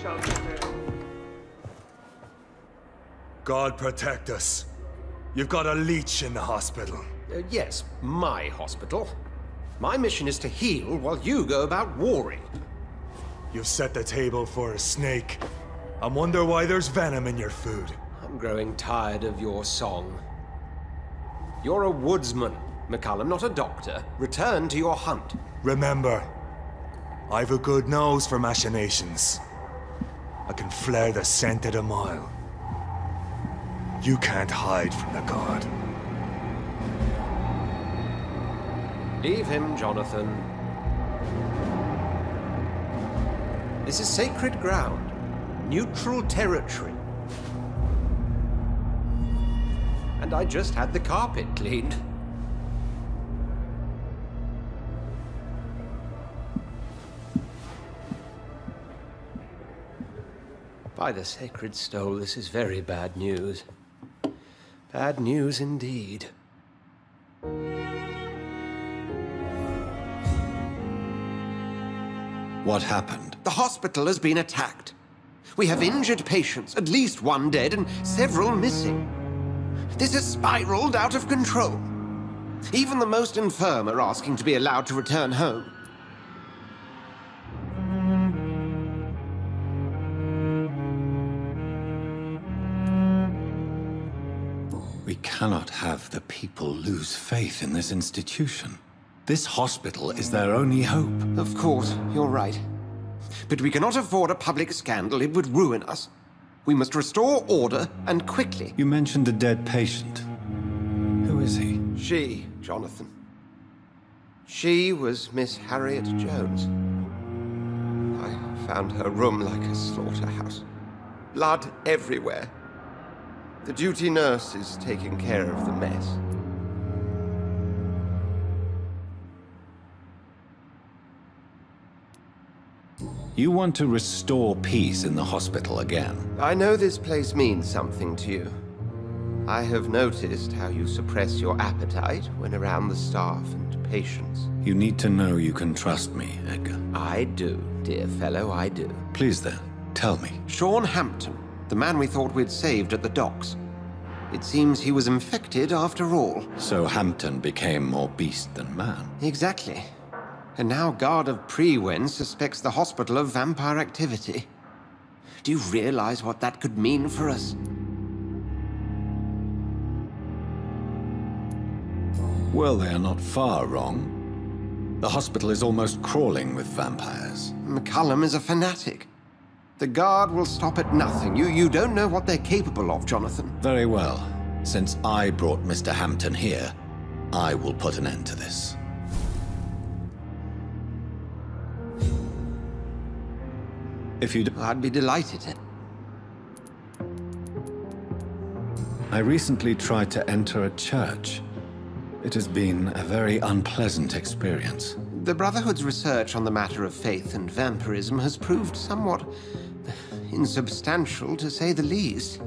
shall prevail. God protect us. You've got a leech in the hospital. Yes, my hospital. My mission is to heal while you go about warring. You've set the table for a snake. I wonder why there's venom in your food. I'm growing tired of your song. You're a woodsman, McCullum, not a doctor. Return to your hunt. Remember, I've a good nose for machinations. I can flare the scent at a mile. You can't hide from the god. Leave him, Jonathan. This is sacred ground. Neutral territory. And I just had the carpet cleaned. By the sacred stole, this is very bad news. Bad news indeed. What happened? The hospital has been attacked. We have injured patients, at least one dead and several missing. This has spiraled out of control. Even the most infirm are asking to be allowed to return home. We cannot have the people lose faith in this institution. This hospital is their only hope. Of course, you're right. But we cannot afford a public scandal. It would ruin us. We must restore order, and quickly. You mentioned a dead patient. Who is he? She, Jonathan. She was Miss Harriet Jones. I found her room like a slaughterhouse. Blood everywhere. The duty nurse is taking care of the mess. You want to restore peace in the hospital again? I know this place means something to you. I have noticed how you suppress your appetite when around the staff and patients. You need to know you can trust me, Edgar. I do, dear fellow, I do. Please then, tell me. Sean Hampton, the man we thought we'd saved at the docks. It seems he was infected after all. So Hampton became more beast than man? Exactly. And now Guard of Prewen suspects the hospital of vampire activity. Do you realize what that could mean for us? Well, they are not far wrong. The hospital is almost crawling with vampires. McCullum is a fanatic. The Guard will stop at nothing. You don't know what they're capable of, Jonathan. Very well. Since I brought Mr. Hampton here, I will put an end to this. If you'd... I'd be delighted. I recently tried to enter a church. It has been a very unpleasant experience. The Brotherhood's research on the matter of faith and vampirism has proved somewhat insubstantial, to say the least.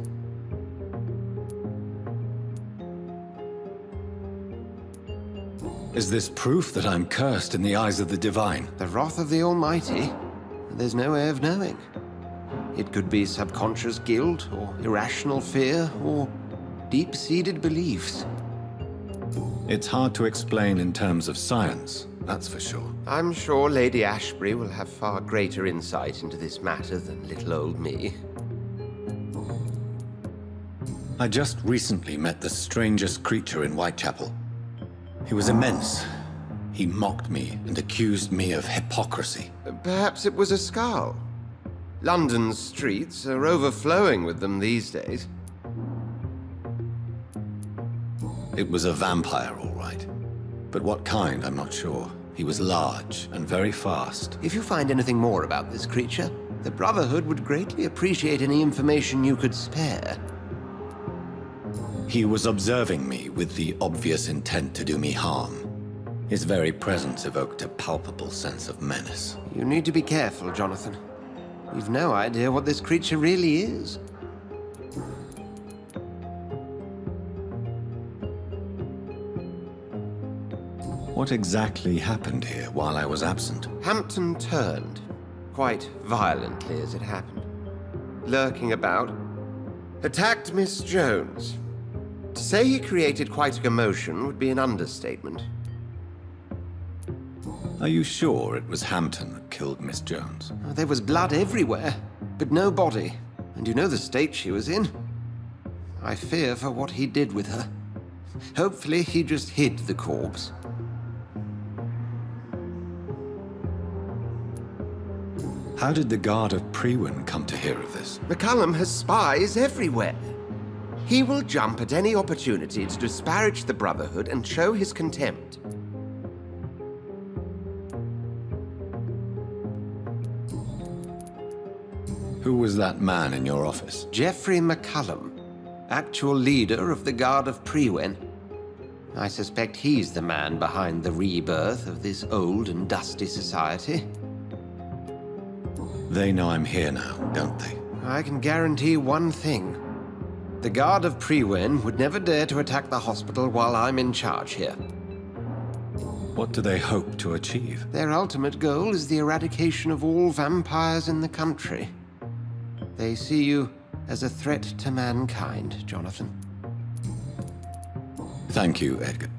Is this proof that I'm cursed in the eyes of the divine? The wrath of the Almighty? There's no way of knowing. It could be subconscious guilt, or irrational fear, or deep-seated beliefs. It's hard to explain in terms of science, that's for sure. I'm sure Lady Ashbury will have far greater insight into this matter than little old me. I just recently met the strangest creature in Whitechapel. He was immense. He mocked me and accused me of hypocrisy. Perhaps it was a skull. London's streets are overflowing with them these days. It was a vampire, all right. But what kind, I'm not sure. He was large and very fast. If you find anything more about this creature, the Brotherhood would greatly appreciate any information you could spare. He was observing me with the obvious intent to do me harm. His very presence evoked a palpable sense of menace. You need to be careful, Jonathan. We've no idea what this creature really is. What exactly happened here while I was absent? Hampton turned, quite violently as it happened. lurking about, attacked Miss Jones. To say he created quite a commotion would be an understatement. Are you sure it was Hampton that killed Miss Jones? There was blood everywhere, but no body. And you know the state she was in. I fear for what he did with her. Hopefully he just hid the corpse. How did the Guard of Priwen come to hear of this? McCallum has spies everywhere. He will jump at any opportunity to disparage the Brotherhood and show his contempt. Who was that man in your office? Geoffrey McCallum, actual leader of the Guard of Priwen. I suspect he's the man behind the rebirth of this old and dusty society. They know I'm here now, don't they? I can guarantee one thing. The Guard of Priwen would never dare to attack the hospital while I'm in charge here. What do they hope to achieve? Their ultimate goal is the eradication of all vampires in the country. They see you as a threat to mankind, Jonathan. Thank you, Edgar.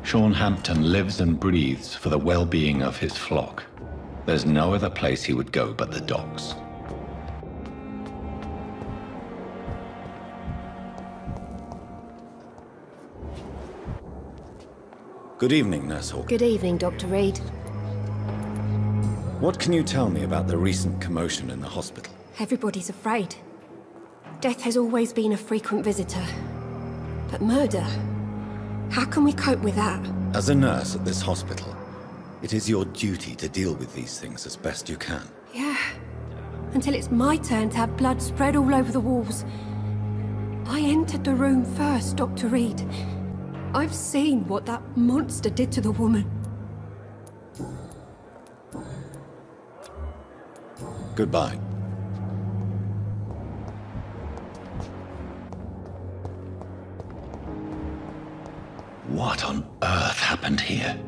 Sean Hampton lives and breathes for the well-being of his flock. There's no other place he would go but the docks. Good evening, Nurse Hawk. Good evening, Dr. Reed. What can you tell me about the recent commotion in the hospital? Everybody's afraid. Death has always been a frequent visitor. But murder? How can we cope with that? As a nurse at this hospital, it is your duty to deal with these things as best you can. Yeah. Until it's my turn to have blood spread all over the walls. I entered the room first, Dr. Reed. I've seen what that monster did to the woman. Goodbye. What on earth happened here?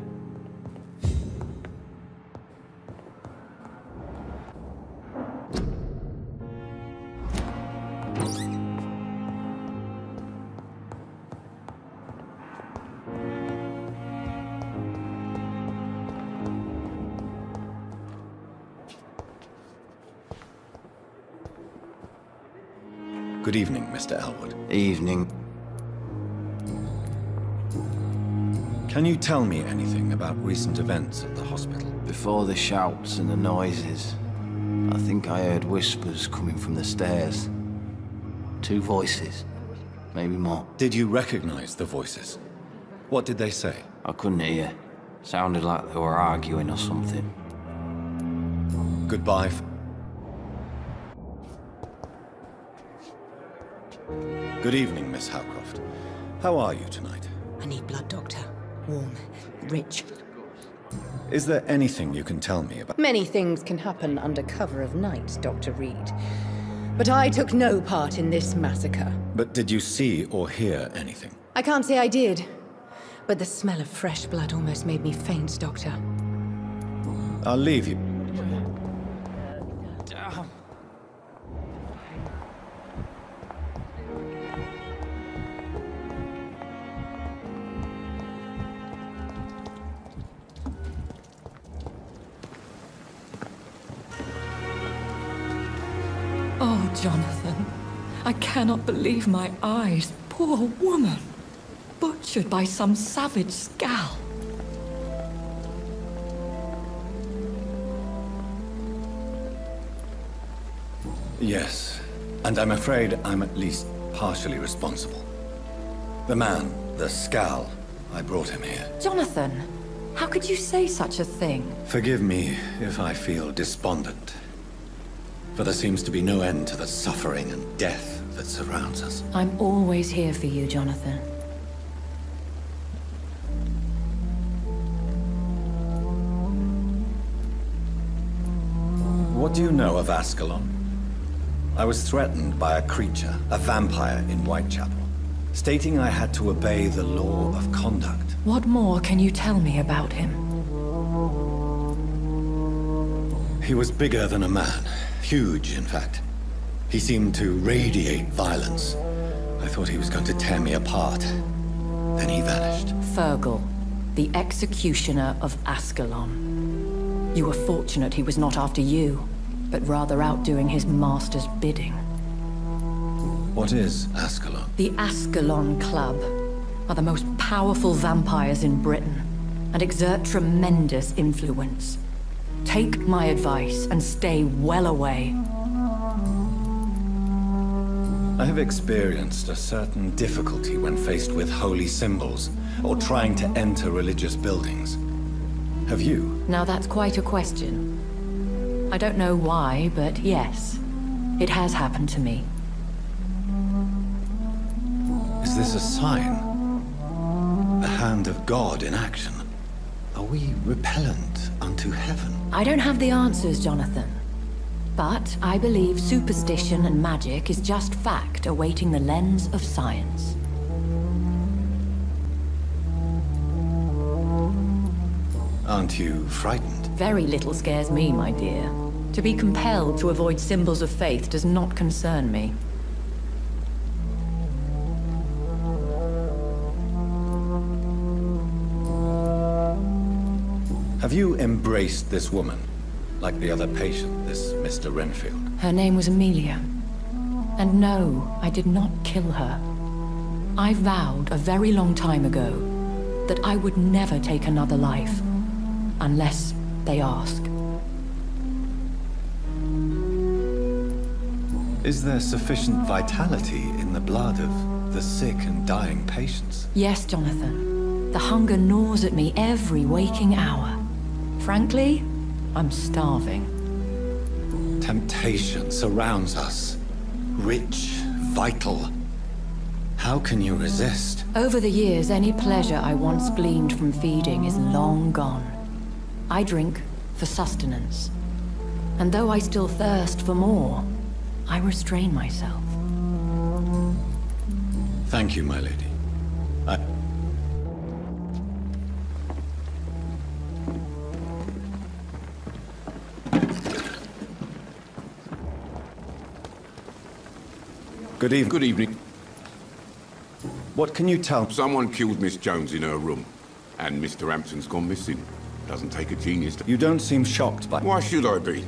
Good evening, Mr. Elwood. Evening. Can you tell me anything about recent events at the hospital? Before the shouts and the noises, I think I heard whispers coming from the stairs. 2 voices, maybe more. Did you recognize the voices? What did they say? I couldn't hear. Sounded like they were arguing or something. Goodbye. Good evening, Miss Howcroft. How are you tonight? I need blood, Doctor. Warm, rich. Is there anything you can tell me about... Many things can happen under cover of night, Dr. Reed. But I took no part in this massacre. But did you see or hear anything? I can't say I did. But the smell of fresh blood almost made me faint, Doctor. I'll leave you. Oh, Jonathan, I cannot believe my eyes. Poor woman. Butchered by some savage scowl. Yes, and I'm afraid I'm at least partially responsible. The man, the scowl, I brought him here. Jonathan, how could you say such a thing? Forgive me if I feel despondent. For there seems to be no end to the suffering and death that surrounds us. I'm always here for you, Jonathan. What do you know of Ascalon? I was threatened by a creature, a vampire in Whitechapel, stating I had to obey the law of conduct. What more can you tell me about him? He was bigger than a man. Huge, in fact. He seemed to radiate violence. I thought he was going to tear me apart. Then he vanished. Fergal, the executioner of Ascalon. You were fortunate he was not after you, but rather out doing his master's bidding. What is Ascalon? The Ascalon Club are the most powerful vampires in Britain and exert tremendous influence. Take my advice and stay well away. I have experienced a certain difficulty when faced with holy symbols or trying to enter religious buildings. Have you? Now that's quite a question. I don't know why, but yes, it has happened to me. Is this a sign? The hand of God in action? Are we repellent unto heaven? I don't have the answers, Jonathan. But I believe superstition and magic is just fact awaiting the lens of science. Aren't you frightened? Very little scares me, my dear. To be compelled to avoid symbols of faith does not concern me. Have you embraced this woman? Like the other patient, this Mr. Renfield? Her name was Amelia. And no, I did not kill her. I vowed a very long time ago that I would never take another life, unless they ask. Is there sufficient vitality in the blood of the sick and dying patients? Yes, Jonathan. The hunger gnaws at me every waking hour. Frankly, I'm starving. Temptation surrounds us. Rich, vital. How can you resist? Over the years, any pleasure I once gleaned from feeding is long gone. I drink for sustenance. And though I still thirst for more, I restrain myself. Thank you, my lady. Good evening. Good evening. What can you tell? Someone killed Miss Jones in her room, and Mr. Hampton's gone missing. Doesn't take a genius to... You don't seem shocked by... Why should I be?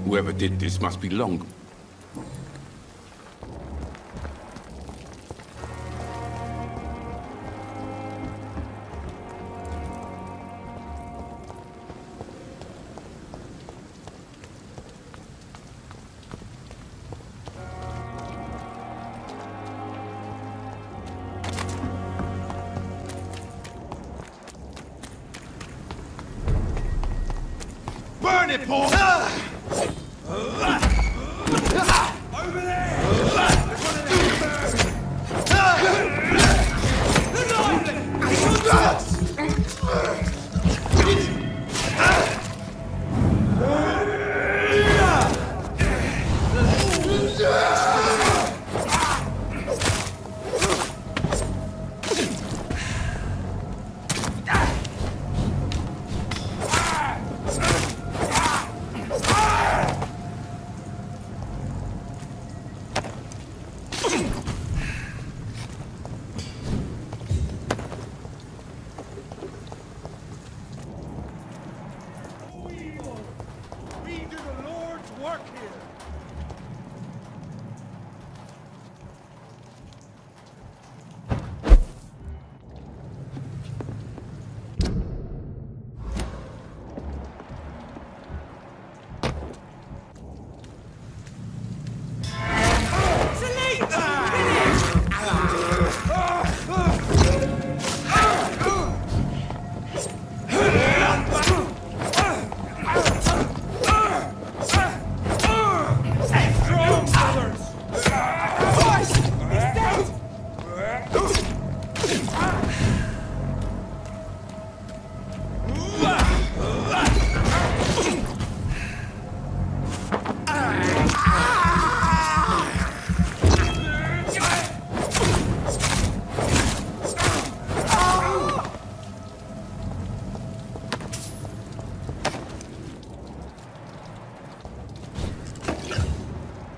Whoever did this must be long... Burn it, Paul! Over there!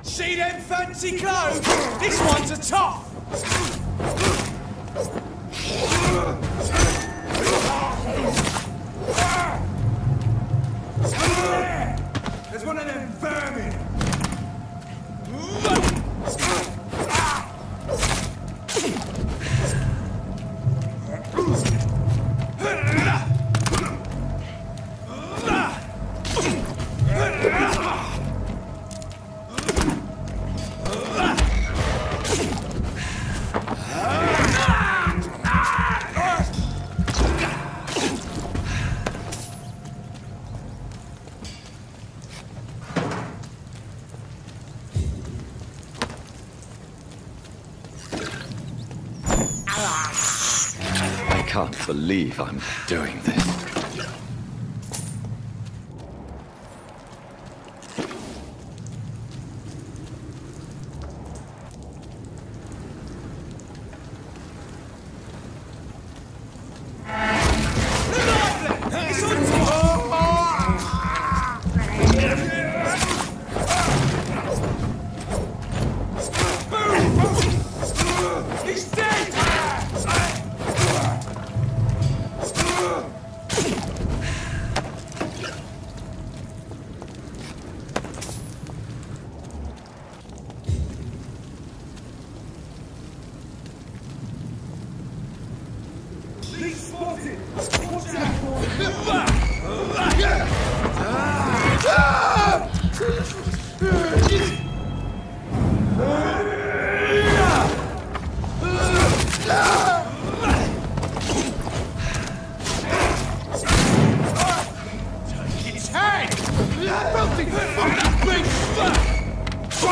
See them fancy clothes? This one's a top! There's one of them vermin! I can't believe I'm doing this. He's dead!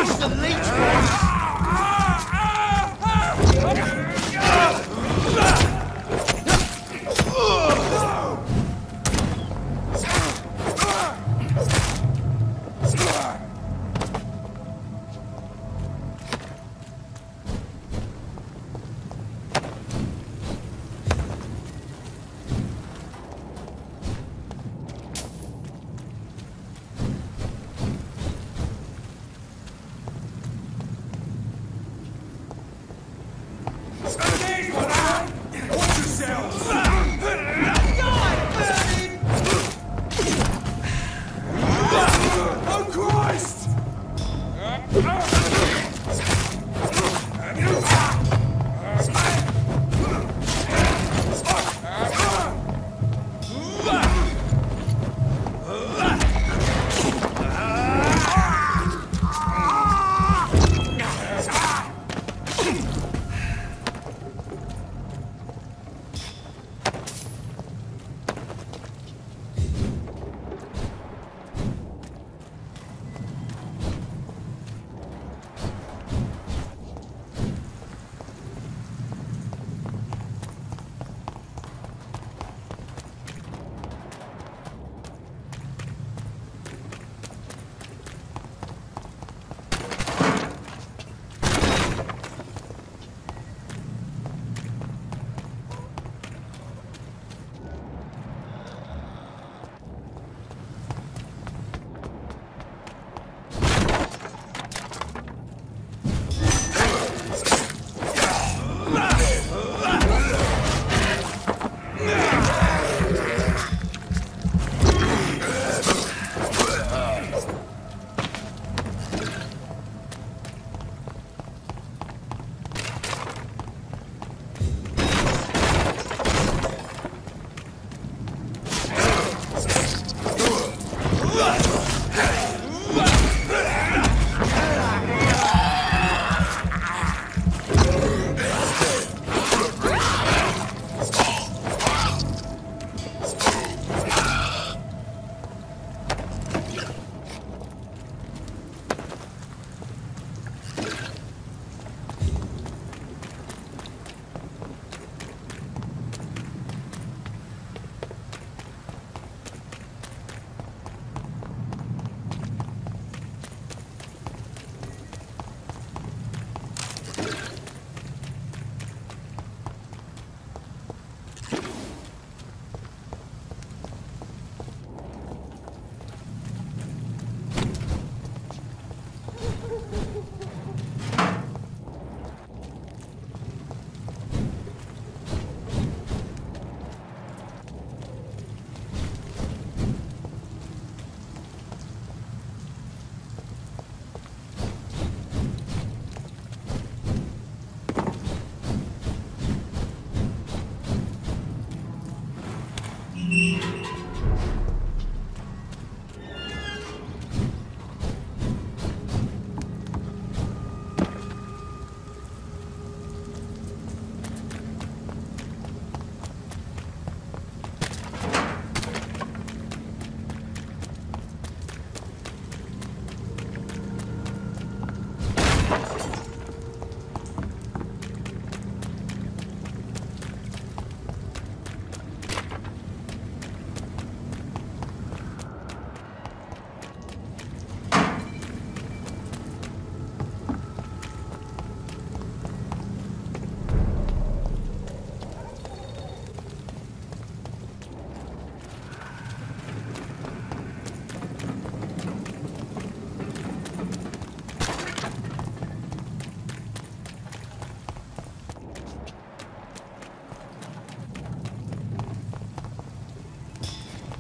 Push the leech, boys!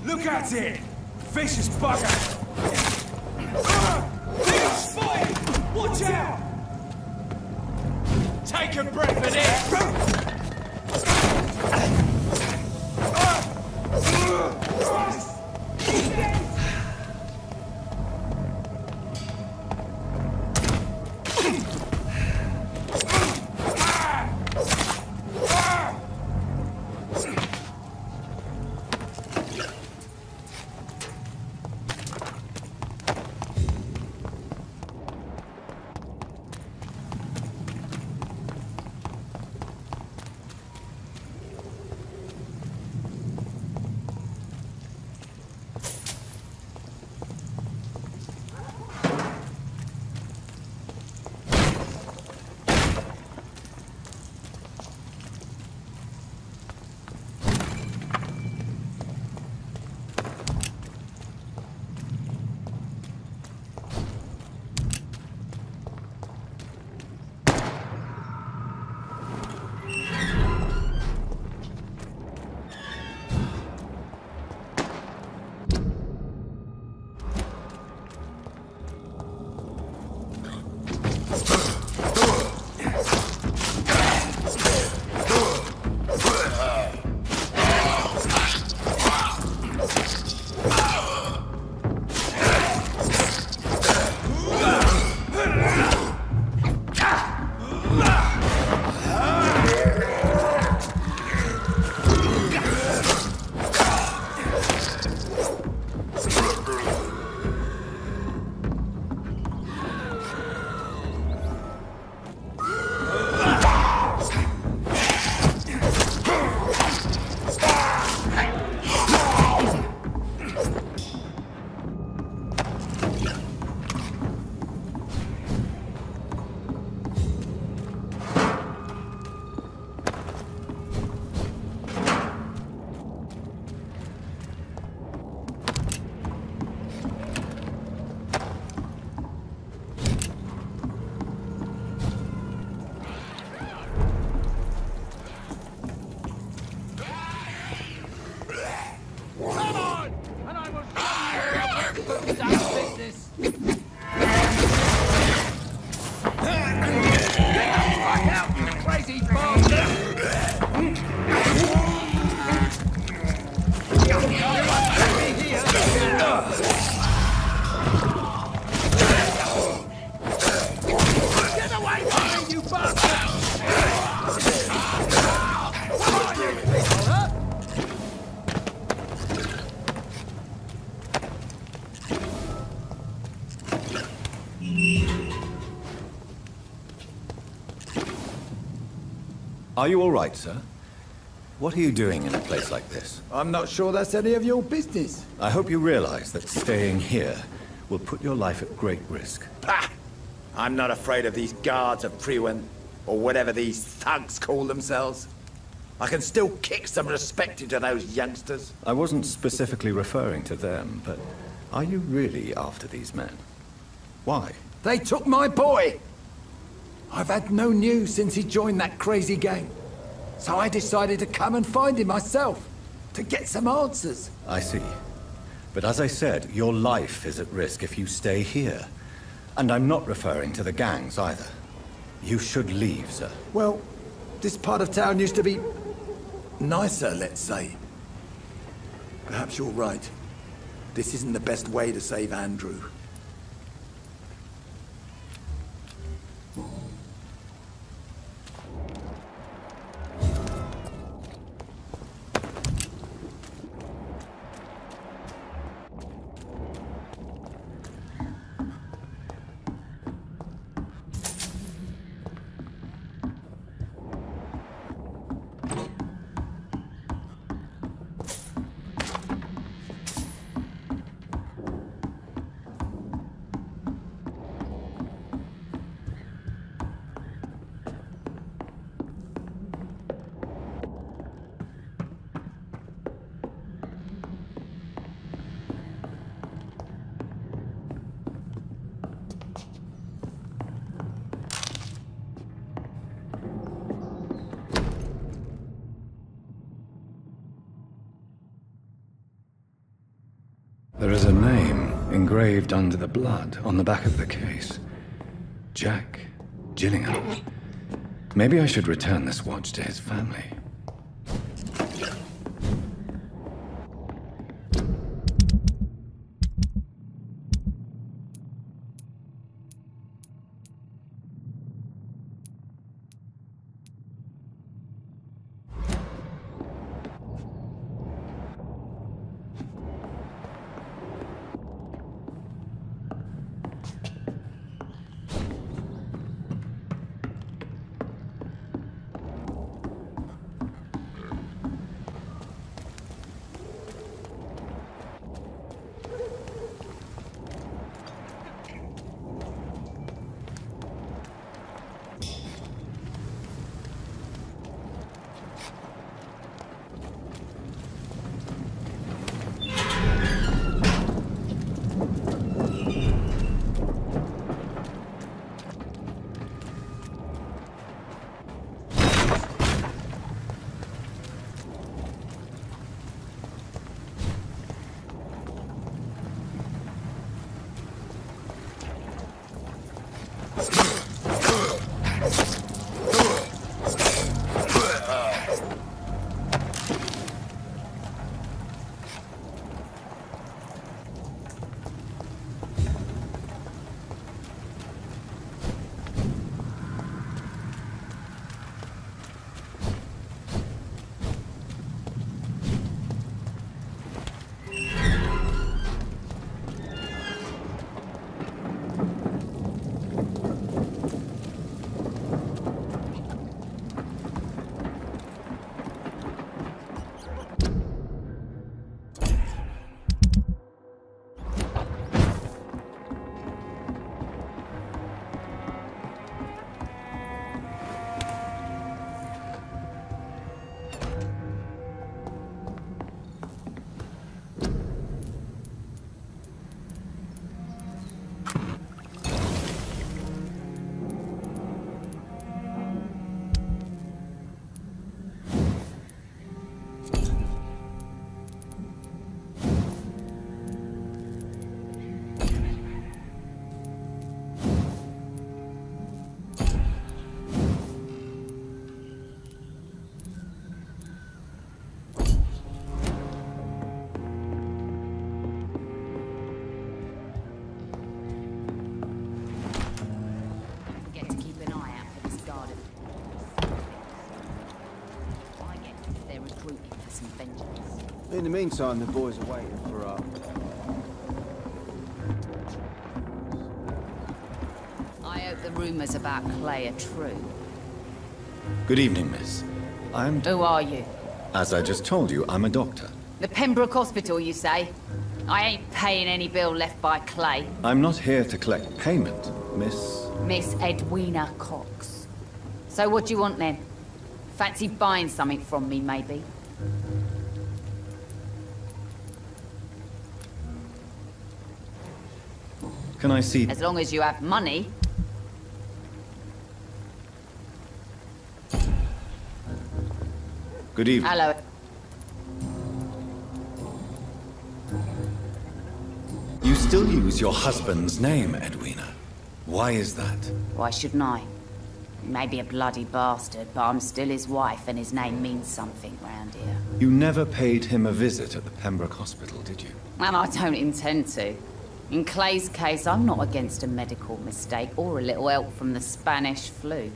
Look at it! Vicious bugger! Big spike! Watch out! Take a breath of this! Are you all right, sir? What are you doing in a place like this? I'm not sure that's any of your business. I hope you realize that staying here will put your life at great risk. Pah! I'm not afraid of these guards of Priwen, or whatever these thugs call themselves. I can still kick some respect into those youngsters. I wasn't specifically referring to them, but are you really after these men? Why? They took my boy! I've had no news since he joined that crazy gang. So I decided to come and find him myself, to get some answers. I see. But as I said, your life is at risk if you stay here. And I'm not referring to the gangs either. You should leave, sir. Well, this part of town used to be nicer, let's say. Perhaps you're right. This isn't the best way to save Andrew. There is a name engraved under the blood on the back of the case. Jack Gillingham. Maybe I should return this watch to his family. In the meantime, the boys are waiting for us. I hope the rumors about Clay are true. Good evening, miss. Who are you? As I just told you, I'm a doctor. The Pembroke Hospital, you say? I ain't paying any bill left by Clay. I'm not here to collect payment, miss... Miss Edwina Cox. So what do you want then? Fancy buying something from me, maybe? Can I see... As long as you have money. Good evening. Hello. You still use your husband's name, Edwina. Why is that? Why shouldn't I? He may be a bloody bastard, but I'm still his wife, and his name means something round here. You never paid him a visit at the Pembroke Hospital, did you? And I don't intend to. In Clay's case, I'm not against a medical mistake or a little help from the Spanish flu.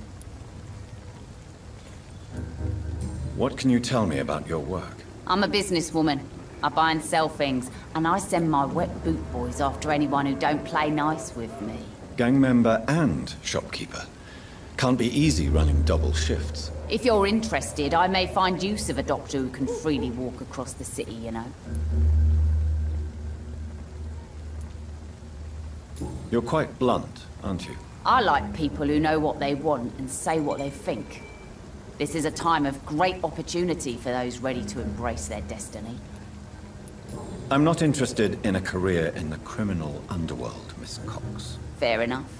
What can you tell me about your work? I'm a businesswoman. I buy and sell things, and I send my wet boot boys after anyone who don't play nice with me. Gang member and shopkeeper. Can't be easy running double shifts. If you're interested, I may find use of a doctor who can freely walk across the city, you know. You're quite blunt, aren't you? I like people who know what they want and say what they think. This is a time of great opportunity for those ready to embrace their destiny. I'm not interested in a career in the criminal underworld, Miss Cox. Fair enough.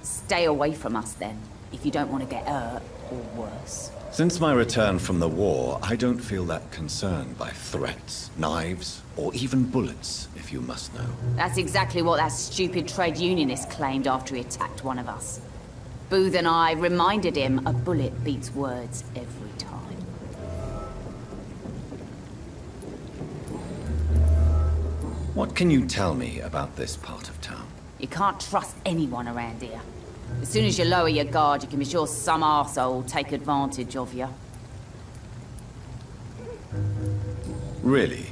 Stay away from us then, if you don't want to get hurt or worse. Since my return from the war, I don't feel that concerned by threats, knives, or even bullets, if you must know. That's exactly what that stupid trade unionist claimed after he attacked one of us. Booth and I reminded him a bullet beats words every time. What can you tell me about this part of town? You can't trust anyone around here. As soon as you lower your guard, you can be sure some arsehole will take advantage of you. Really?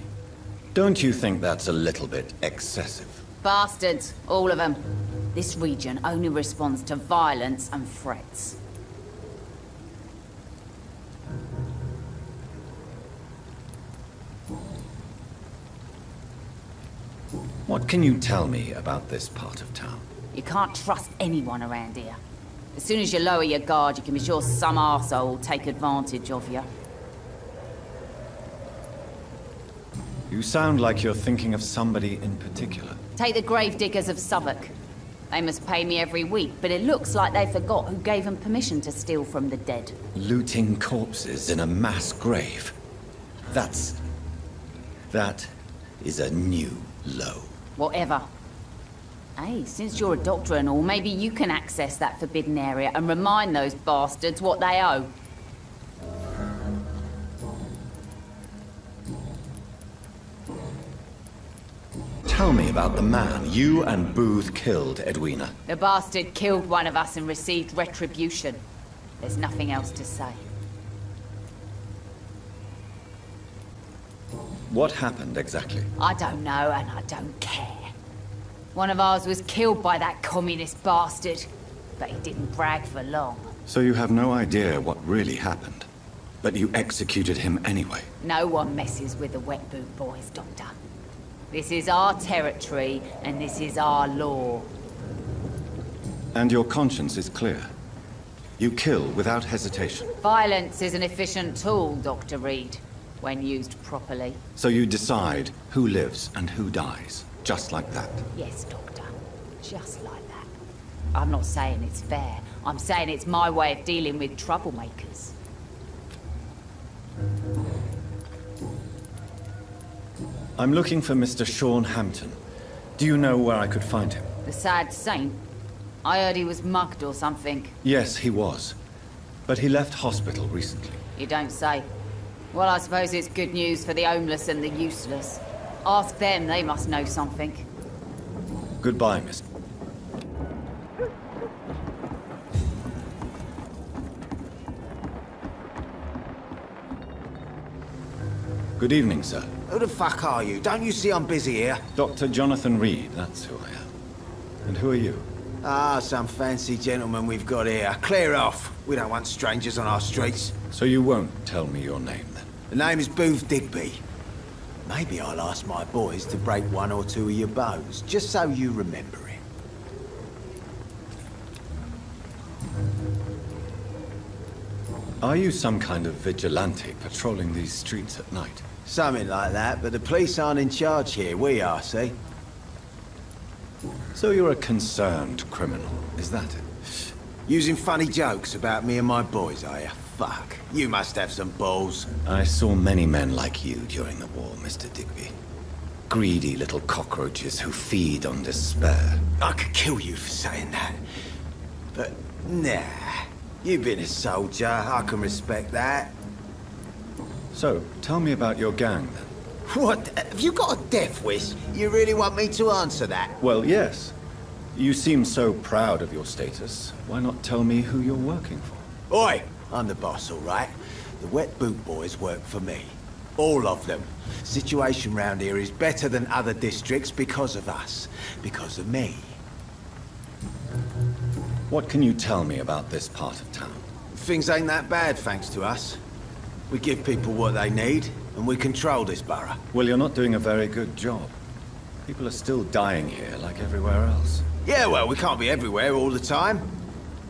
Don't you think that's a little bit excessive? Bastards, all of them. This region only responds to violence and threats. What can you tell me about this part of town? You can't trust anyone around here. As soon as you lower your guard, you can be sure some arsehole will take advantage of you. You sound like you're thinking of somebody in particular. Take the gravediggers of Southwark. They must pay me every week, but it looks like they forgot who gave them permission to steal from the dead. Looting corpses in a mass grave. That is a new low. Whatever. Hey, since you're a doctor and all, maybe you can access that forbidden area and remind those bastards what they owe. Tell me about the man you and Booth killed, Edwina. The bastard killed one of us and received retribution. There's nothing else to say. What happened exactly? I don't know, and I don't care. One of ours was killed by that communist bastard, but he didn't brag for long. So you have no idea what really happened, but you executed him anyway? No one messes with the wet boot boys, Doctor. This is our territory, and this is our law. And your conscience is clear. You kill without hesitation. Violence is an efficient tool, Dr. Reed, when used properly. So you decide who lives and who dies, just like that? Yes, Doctor. Just like that. I'm not saying it's fair. I'm saying it's my way of dealing with troublemakers. I'm looking for Mr. Sean Hampton. Do you know where I could find him? The sad saint? I heard he was mugged or something. Yes, he was. But he left hospital recently. You don't say. Well, I suppose it's good news for the homeless and the useless. Ask them, they must know something. Goodbye, Miss. Good evening, sir. Who the fuck are you? Don't you see I'm busy here? Dr. Jonathan Reed, that's who I am. And who are you? Ah, some fancy gentleman we've got here. Clear off. We don't want strangers on our streets. So you won't tell me your name, then? The name is Booth Digby. Maybe I'll ask my boys to break one or two of your bows, just so you remember it. Are you some kind of vigilante patrolling these streets at night? Something like that, but the police aren't in charge here. We are, see? So you're a concerned criminal, is that it? Using funny jokes about me and my boys, are you? Fuck. You must have some balls. I saw many men like you during the war, Mr. Digby. Greedy little cockroaches who feed on despair. I could kill you for saying that. But, nah. You've been a soldier. I can respect that. So, tell me about your gang, then. What? Have you got a death wish? You really want me to answer that? Well, yes. You seem so proud of your status. Why not tell me who you're working for? Oi! I'm the boss, all right? The Wet Boot Boys work for me. All of them. Situation round here is better than other districts because of us. Because of me. What can you tell me about this part of town? Things ain't that bad, thanks to us. We give people what they need, and we control this borough. Well, you're not doing a very good job. People are still dying here, like everywhere else. Yeah, well, we can't be everywhere all the time.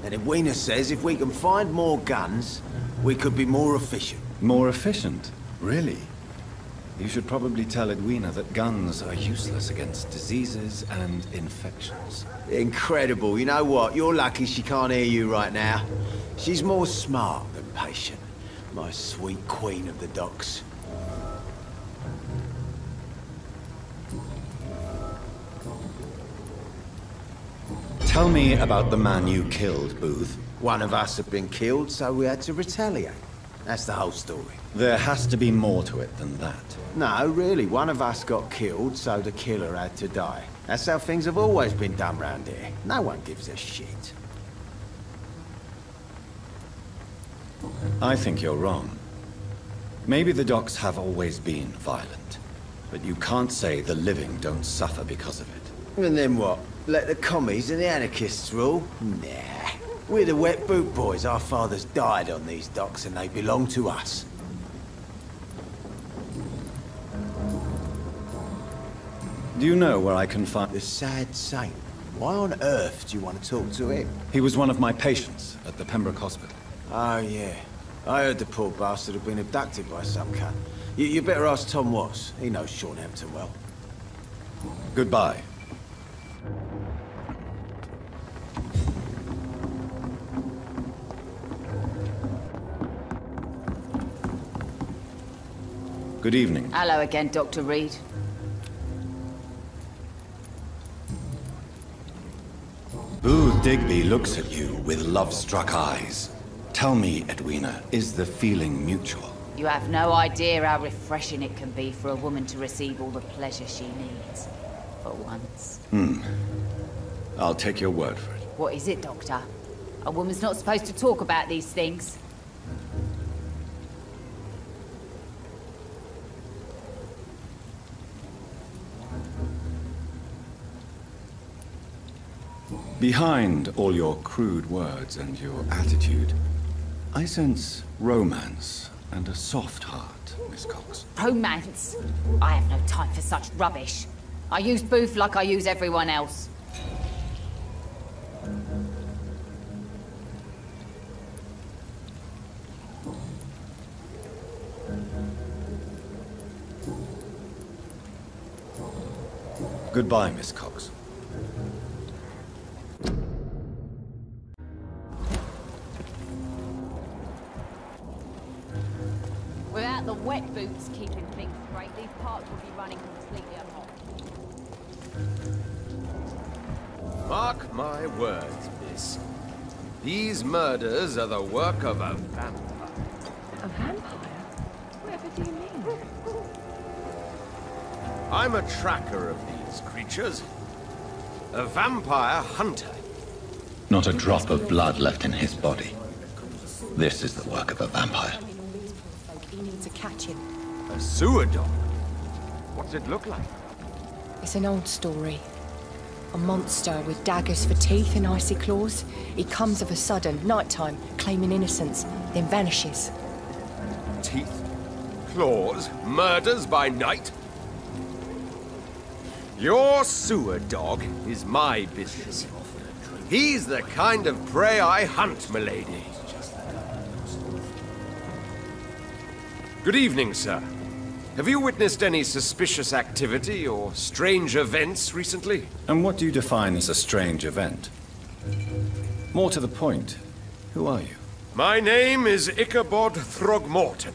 And Edwina says if we can find more guns, we could be more efficient. More efficient? Really? You should probably tell Edwina that guns are useless against diseases and infections. Incredible. You know what? You're lucky she can't hear you right now. She's more smart than patient. My sweet queen of the docks. Tell me about the man you killed, Booth. One of us had been killed, so we had to retaliate. That's the whole story. There has to be more to it than that. No, really. One of us got killed, so the killer had to die. That's how things have always been done round here. No one gives a shit. I think you're wrong. Maybe the docks have always been violent, but you can't say the living don't suffer because of it. And then what? Let the commies and the anarchists rule? Nah. We're the Wet Boot Boys. Our fathers died on these docks and they belong to us. Do you know where I can find... The sad saint. Why on earth do you want to talk to him? He was one of my patients at the Pembroke Hospital. Oh, yeah. I heard the poor bastard had been abducted by some cunt. You better ask Tom Watts. He knows Sean Hampton well. Goodbye. Good evening. Hello again, Dr. Reed. Booth Digby looks at you with love-struck eyes. Tell me, Edwina, is the feeling mutual? You have no idea how refreshing it can be for a woman to receive all the pleasure she needs. For once. I'll take your word for it. What is it, Doctor? A woman's not supposed to talk about these things. Behind all your crude words and your attitude, I sense romance and a soft heart, Miss Cox. Romance? I have no time for such rubbish. I use Booth like I use everyone else. Goodbye, Miss Cox. Without the wet boots keeping things straight, these parts would be running completely amok. Mark my words, miss. These murders are the work of a vampire. A vampire? Whatever do you mean? I'm a tracker of these creatures. A vampire hunter. Not a drop of blood left in his body. This is the work of a vampire. He needs to catch him. A sewer dog? What's it look like? It's an old story. A monster with daggers for teeth and icy claws. He comes of a sudden, nighttime, claiming innocence, then vanishes. Teeth, claws, murders by night? Your sewer dog is my business. He's the kind of prey I hunt, milady. Good evening, sir. Have you witnessed any suspicious activity or strange events recently? And what do you define as a strange event? More to the point, who are you? My name is Ichabod Throgmorton,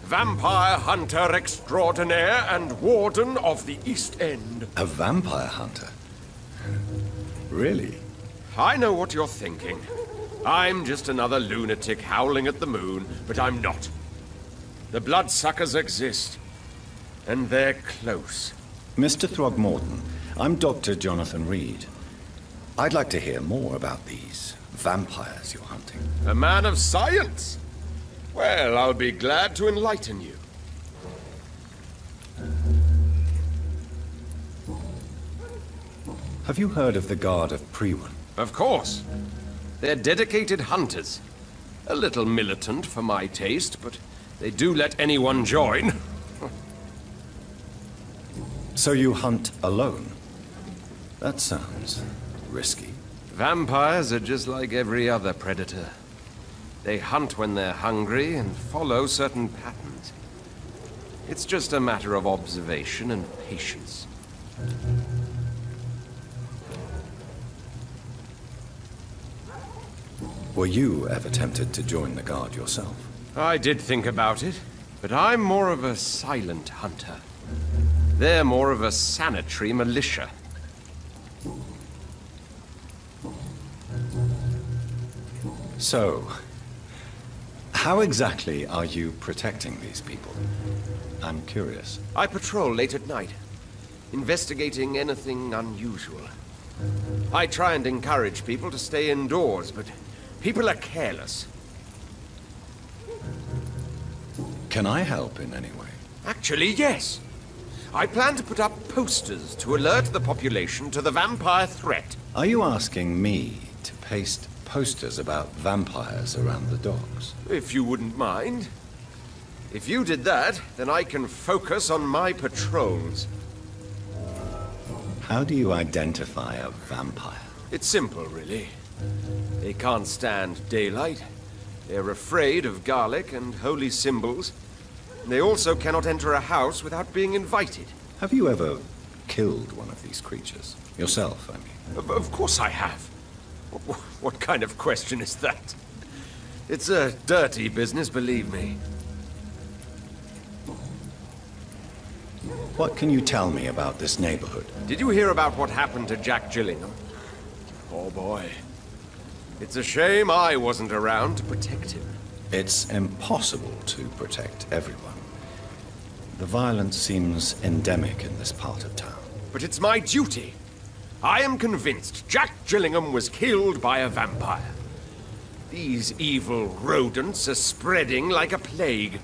vampire hunter extraordinaire and warden of the East End. A vampire hunter? Really? I know what you're thinking. I'm just another lunatic howling at the moon, but I'm not. The bloodsuckers exist. And they're close. Mr. Throgmorton, I'm Dr. Jonathan Reed. I'd like to hear more about these vampires you're hunting. A man of science? Well, I'll be glad to enlighten you. Have you heard of the Guard of Priwen? Of course. They're dedicated hunters. A little militant for my taste, but they do let anyone join. So you hunt alone? That sounds risky. Vampires are just like every other predator. They hunt when they're hungry and follow certain patterns. It's just a matter of observation and patience. Were you ever tempted to join the Guard yourself? I did think about it, but I'm more of a silent hunter. They're more of a sanitary militia. So, how exactly are you protecting these people? I'm curious. I patrol late at night, investigating anything unusual. I try and encourage people to stay indoors, but people are careless. Can I help in any way? Actually, yes. I plan to put up posters to alert the population to the vampire threat. Are you asking me to paste posters about vampires around the docks? If you wouldn't mind. If you did that, then I can focus on my patrols. How do you identify a vampire? It's simple, really. They can't stand daylight. They're afraid of garlic and holy symbols. They also cannot enter a house without being invited. Have you ever killed one of these creatures? Yourself, I mean. Of course I have. What kind of question is that? It's a dirty business, believe me. What can you tell me about this neighborhood? Did you hear about what happened to Jack Gillingham? Oh boy. It's a shame I wasn't around to protect him. It's impossible to protect everyone. The violence seems endemic in this part of town. But it's my duty. I am convinced Jack Gillingham was killed by a vampire. These evil rodents are spreading like a plague.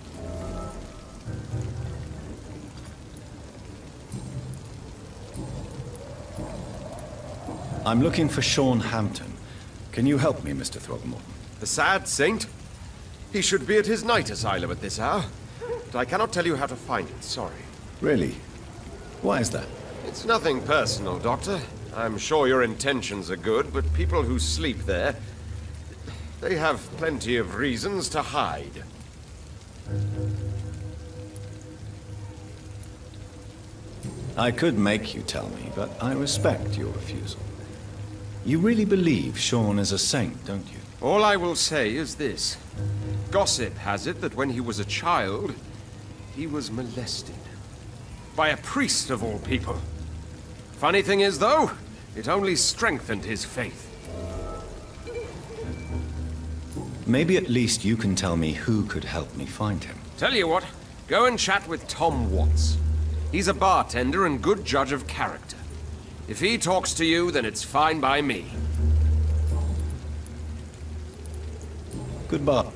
I'm looking for Sean Hampton. Can you help me, Mr. Throgmorton? The sad saint? He should be at his night asylum at this hour. But I cannot tell you how to find it, sorry. Really? Why is that? It's nothing personal, Doctor. I'm sure your intentions are good, but people who sleep there, they have plenty of reasons to hide. I could make you tell me, but I respect your refusal. You really believe Sean is a saint, don't you? All I will say is this. Gossip has it that when he was a child, he was molested. By a priest of all people. Funny thing is, though, it only strengthened his faith. Maybe at least you can tell me who could help me find him. Tell you what, go and chat with Tom Watts. He's a bartender and good judge of character. If he talks to you, then it's fine by me. Goodbye.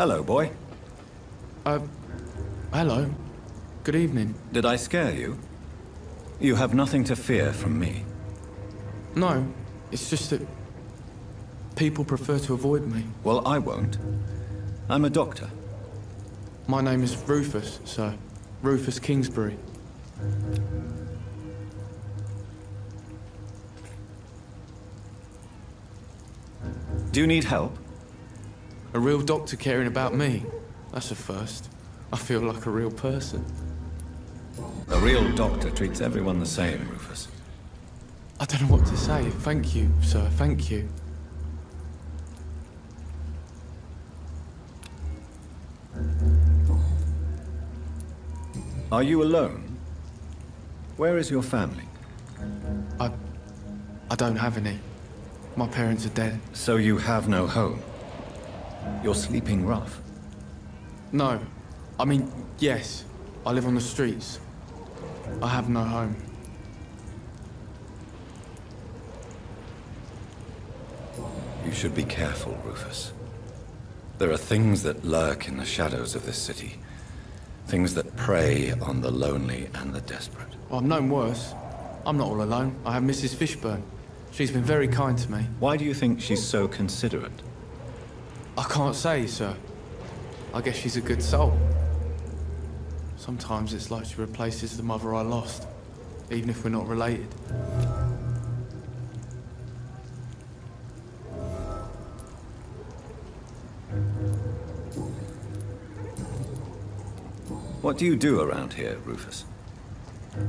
Hello, boy. Hello. Good evening. Did I scare you? You have nothing to fear from me. No, it's just that people prefer to avoid me. Well, I won't. I'm a doctor. My name is Rufus, sir. Rufus Kingsbury. Do you need help? A real doctor caring about me? That's a first. I feel like a real person. A real doctor treats everyone the same, Rufus. I don't know what to say. Thank you, sir. Thank you. Are you alone? Where is your family? I don't have any. My parents are dead. So you have no home? You're sleeping rough? No. I mean, yes. I live on the streets. I have no home. You should be careful, Rufus. There are things that lurk in the shadows of this city. Things that prey on the lonely and the desperate. Well, I've known worse. I'm not all alone. I have Mrs. Fishburne. She's been very kind to me. Why do you think she's so considerate? I can't say, sir. I guess she's a good soul. Sometimes it's like she replaces the mother I lost, even if we're not related. What do you do around here, Rufus?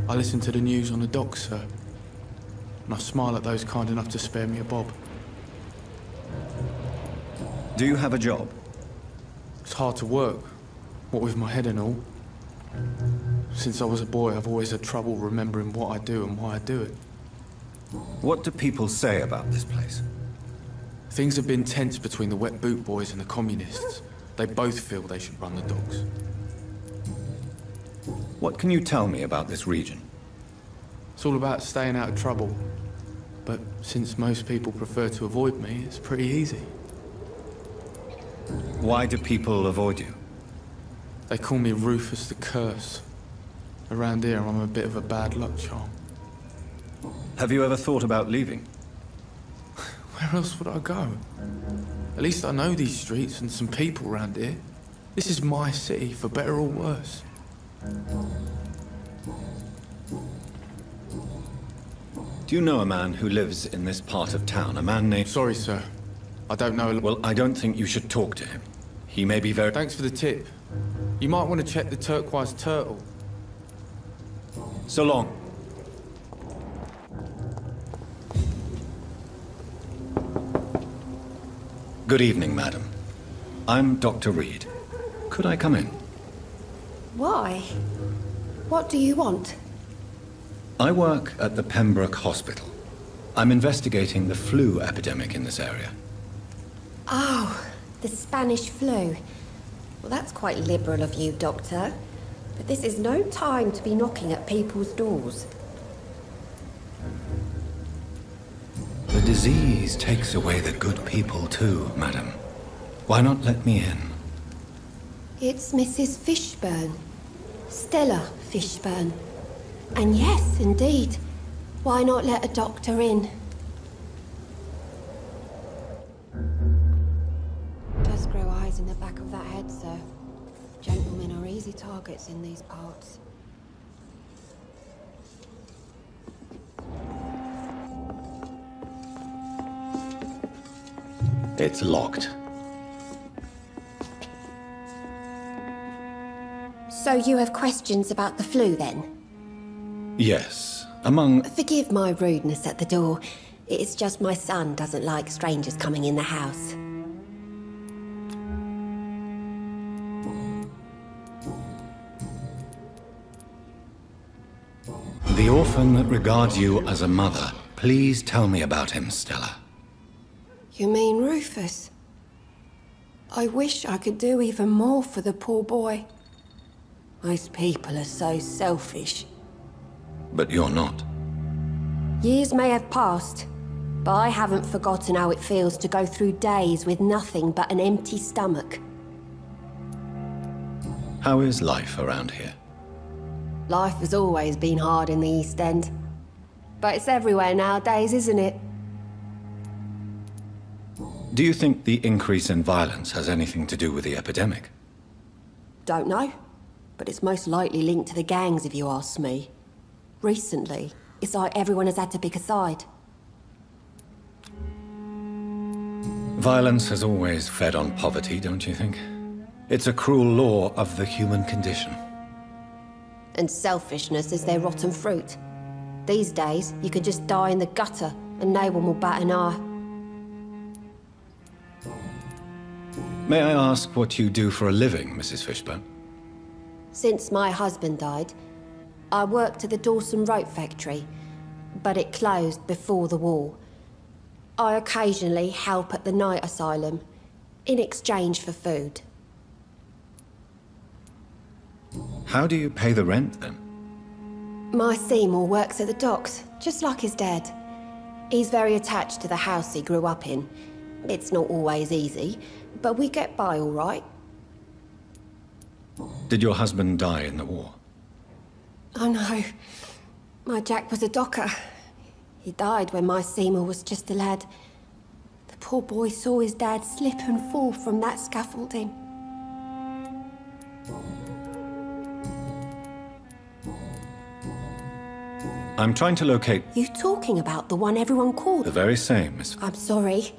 I listen to the news on the docks, sir. And I smile at those kind enough to spare me a bob. Do you have a job? It's hard to work, what with my head and all. Since I was a boy, I've always had trouble remembering what I do and why I do it. What do people say about this place? Things have been tense between the Wet Boot Boys and the Communists. They both feel they should run the docks. What can you tell me about this region? It's all about staying out of trouble. But since most people prefer to avoid me, it's pretty easy. Why do people avoid you? They call me Rufus the Curse. Around here, I'm a bit of a bad luck charm. Have you ever thought about leaving? Where else would I go? At least I know these streets and some people around here. This is my city, for better or worse. Do you know a man who lives in this part of town? A man named... Sorry, sir. I don't know... Well, I don't think you should talk to him. He may be very... Thanks for the tip. You might want to check the turquoise turtle. So long. Good evening, madam. I'm Dr. Reed. Could I come in? Why? What do you want? I work at the Pembroke Hospital. I'm investigating the flu epidemic in this area. Oh, the Spanish flu. Well, that's quite liberal of you, Doctor. But this is no time to be knocking at people's doors. The disease takes away the good people too, madam. Why not let me in? It's Mrs. Fishburne. Stella Fishburne. And yes, indeed. Why not let a doctor in? Does grow eyes in the back of that head, sir. Gentlemen are easy targets in these parts. It's locked. So you have questions about the flu, then? Yes, among... Forgive my rudeness at the door. It's just my son doesn't like strangers coming in the house. The orphan that regards you as a mother. Please tell me about him, Stella. You mean Rufus? I wish I could do even more for the poor boy. Most people are so selfish. But you're not. Years may have passed, but I haven't forgotten how it feels to go through days with nothing but an empty stomach. How is life around here? Life has always been hard in the East End. But it's everywhere nowadays, isn't it? Do you think the increase in violence has anything to do with the epidemic? Don't know. But it's most likely linked to the gangs, if you ask me. Recently, it's like everyone has had to pick a side. Violence has always fed on poverty, don't you think? It's a cruel law of the human condition. And selfishness is their rotten fruit. These days, you can just die in the gutter and no one will bat an eye. May I ask what you do for a living, Mrs. Fishburne? Since my husband died, I worked at the Dawson Rope factory, but it closed before the war. I occasionally help at the night asylum, in exchange for food. How do you pay the rent, then? My Seymour works at the docks, just like his dad. He's very attached to the house he grew up in. It's not always easy, but we get by all right. Did your husband die in the war? Oh no. My Jack was a docker. He died when my Seymour was just a lad. The poor boy saw his dad slip and fall from that scaffolding. I'm trying to locate... You talking about the one everyone called? The very same, Miss... I'm sorry.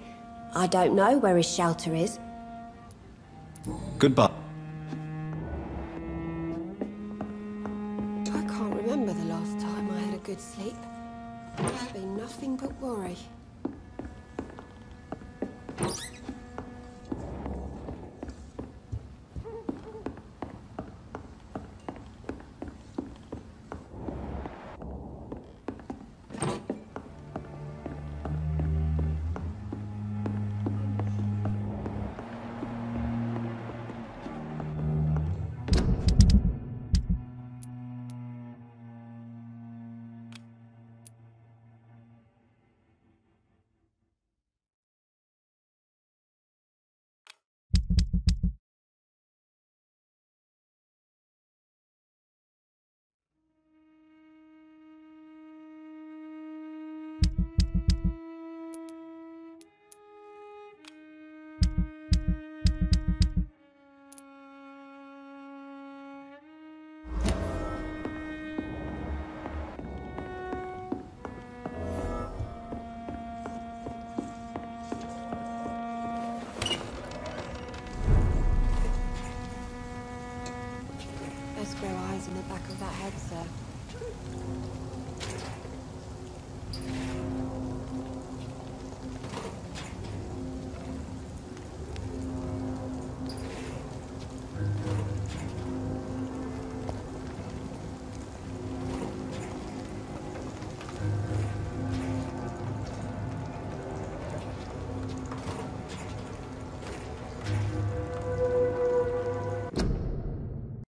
I don't know where his shelter is. Goodbye. I can't remember the last time I had a good sleep. It's been nothing but worry. Let's grow eyes in the back of that head, sir.